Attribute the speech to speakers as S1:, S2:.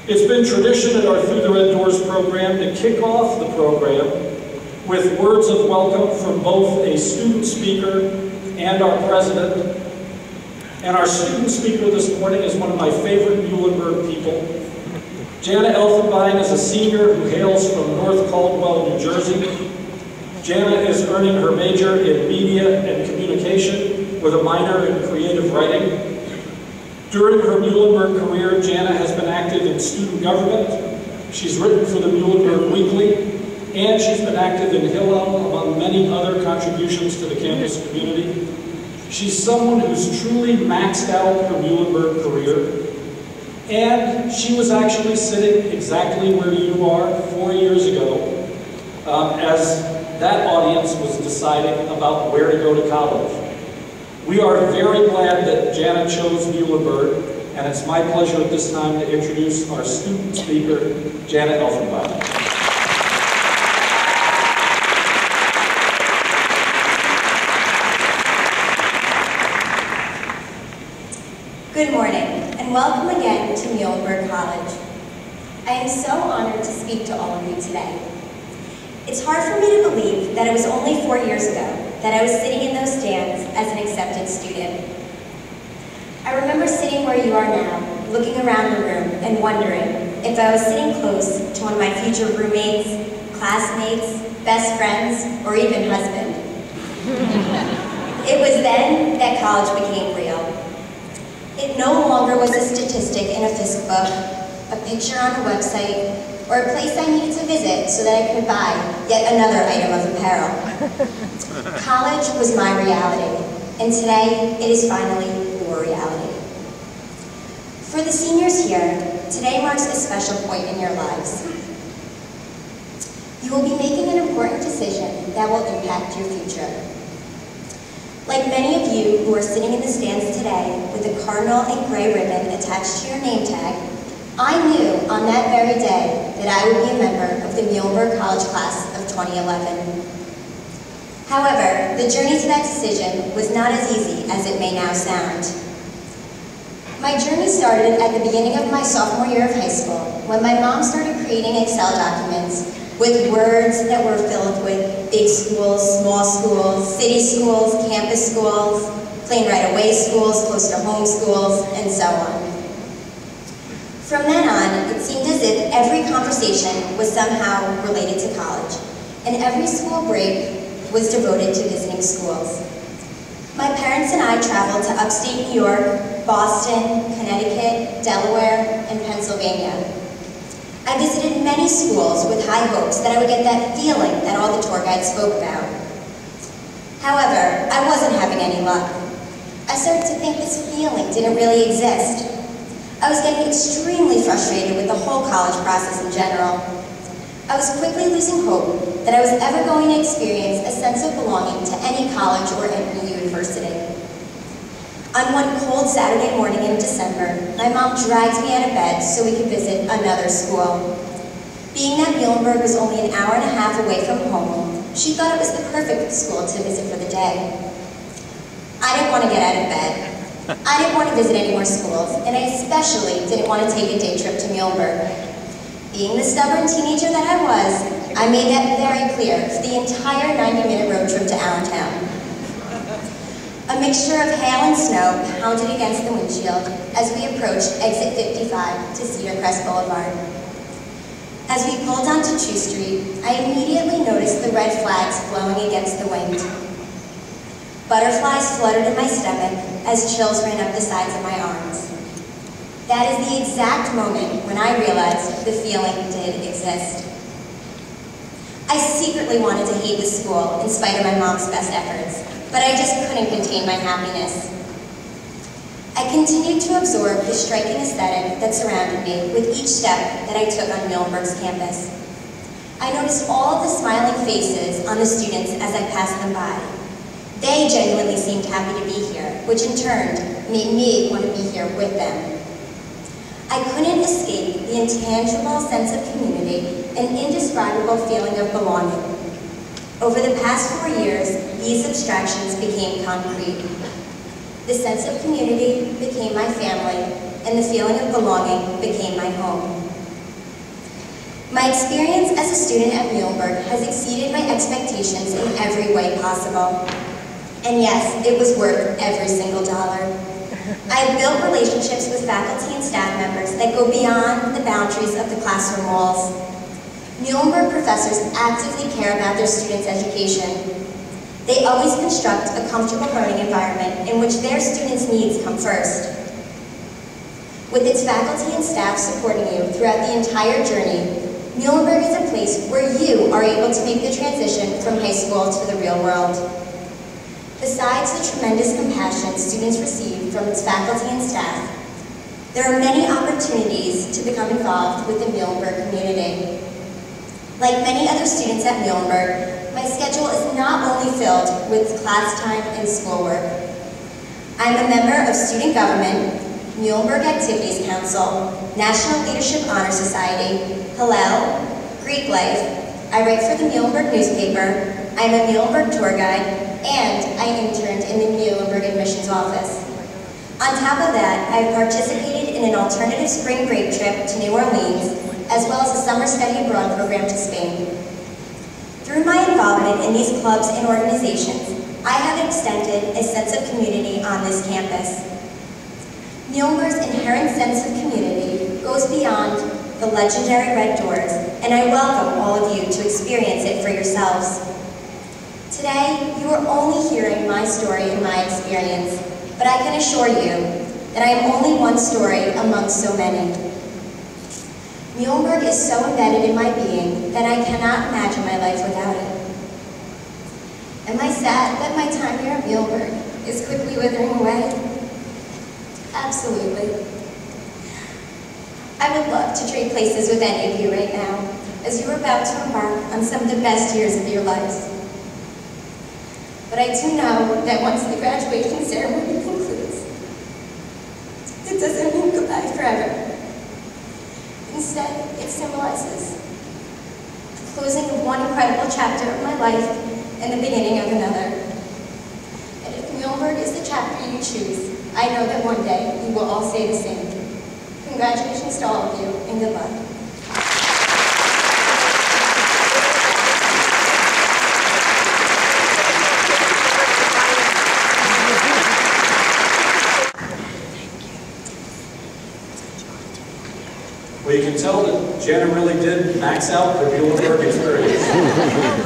S1: It's been tradition at our Through the Red Doors program to kick off the program with words of welcome from both a student speaker and our president. And our student speaker this morning is one of my favorite Muhlenberg people. Jana Elfenbein is a senior who hails from North Caldwell, New Jersey. Jana is earning her major in media and communication with a minor in creative writing. During her Muhlenberg career, Jana has been active in student government. She's written for the Muhlenberg Weekly, and she's been active in Helm, among many other contributions to the campus community. She's someone who's truly maxed out her Muhlenberg career, and she was actually sitting exactly where you are 4 years ago as that audience was deciding about where to go to college. We are very glad that Jana chose Muhlenberg, and it's my pleasure at this time to introduce our student speaker, Jana Elfenbein.
S2: Good morning, and welcome again to Muhlenberg College. I am so honored to speak to all of you today. It's hard for me to believe that it was only 4 years ago that I was sitting in those stands as an accepted student. I remember sitting where you are now, looking around the room and wondering if I was sitting close to one of my future roommates, classmates, best friends, or even husband. It was then that college became real. It no longer was a statistic in a physics book, a picture on a website, or a place I needed to visit so that I could buy yet another item of apparel. College was my reality, and today it is finally your reality. For the seniors here, today marks a special point in your lives. You will be making an important decision that will impact your future. Like many of you who are sitting in the stands today with a cardinal and gray ribbon attached to your name tag, I knew on that very day that I would be a member of the Muhlenberg College class of 2011. However, the journey to that decision was not as easy as it may now sound. My journey started at the beginning of my sophomore year of high school when my mom started creating Excel documents with words that were filled with big schools, small schools, city schools, campus schools, plane right-away schools, close to home schools, and so on. From then on, it seemed as if every conversation was somehow related to college, and every school break was devoted to visiting schools. My parents and I traveled to upstate New York, Boston, Connecticut, Delaware, and Pennsylvania. I visited many schools with high hopes that I would get that feeling that all the tour guides spoke about. However, I wasn't having any luck. I started to think this feeling didn't really exist. I was getting extremely frustrated with the whole college process in general. I was quickly losing hope that I was ever going to experience a sense of belonging to any college or any university. On one cold Saturday morning in December, my mom dragged me out of bed so we could visit another school. Being that Muhlenberg was only an hour and a half away from home, she thought it was the perfect school to visit for the day. I didn't want to get out of bed. I didn't want to visit any more schools, and I especially didn't want to take a day trip to Muhlenberg. Being the stubborn teenager that I was, I made that very clear for the entire 90-minute road trip to Allentown. A mixture of hail and snow pounded against the windshield as we approached exit 55 to Cedar Crest Boulevard. As we pulled onto 2nd Street, I immediately noticed the red flags blowing against the wind. Butterflies fluttered in my stomach as chills ran up the sides of my arms. That is the exact moment when I realized the feeling did exist. I secretly wanted to hate the school in spite of my mom's best efforts, but I just couldn't contain my happiness. I continued to absorb the striking aesthetic that surrounded me with each step that I took on Muhlenberg's campus. I noticed all of the smiling faces on the students as I passed them by. They genuinely seemed happy to be here, which in turn made me want to be here with them. I couldn't escape the intangible sense of community and indescribable feeling of belonging. Over the past 4 years, these abstractions became concrete. The sense of community became my family, and the feeling of belonging became my home. My experience as a student at Muhlenberg has exceeded my expectations in every way possible. And yes, it was worth every single dollar. I have built relationships with faculty and staff members that go beyond the boundaries of the classroom walls. Muhlenberg professors actively care about their students' education. They always construct a comfortable learning environment in which their students' needs come first. With its faculty and staff supporting you throughout the entire journey, Muhlenberg is a place where you are able to make the transition from high school to the real world. Besides the tremendous compassion students receive from its faculty and staff, there are many opportunities to become involved with the Muhlenberg community. Like many other students at Muhlenberg, my schedule is not only filled with class time and schoolwork. I'm a member of student government, Muhlenberg Activities Council, National Leadership Honor Society, Helm, Greek Life. I write for the Muhlenberg newspaper. I'm a Muhlenberg tour guide, and I interned in the Muhlenberg admissions office. On top of that, I've participated in an alternative spring break trip to New Orleans, as well as a summer study abroad program to Spain. Through my involvement in these clubs and organizations, I have extended a sense of community on this campus. Muhlenberg's inherent sense of community goes beyond the legendary red doors, and I welcome all of you to experience it for yourselves. Today, you are only hearing my story and my experience, but I can assure you that I am only one story amongst so many. Muhlenberg is so embedded in my being that I cannot imagine my life without it. Am I sad that my time here at Muhlenberg is quickly withering away? Absolutely. I would love to trade places with any of you right now, as you are about to embark on some of the best years of your lives. But I do know that once the graduation ceremony concludes, it doesn't mean goodbye forever. Instead, it symbolizes the closing of one incredible chapter of my life and the beginning of another. And if Muhlenberg is the chapter you choose, I know that one day you will all say the same. Congratulations to all of you, and good luck.
S1: Well, you can tell that Jana really did max out the Muhlenberg experience.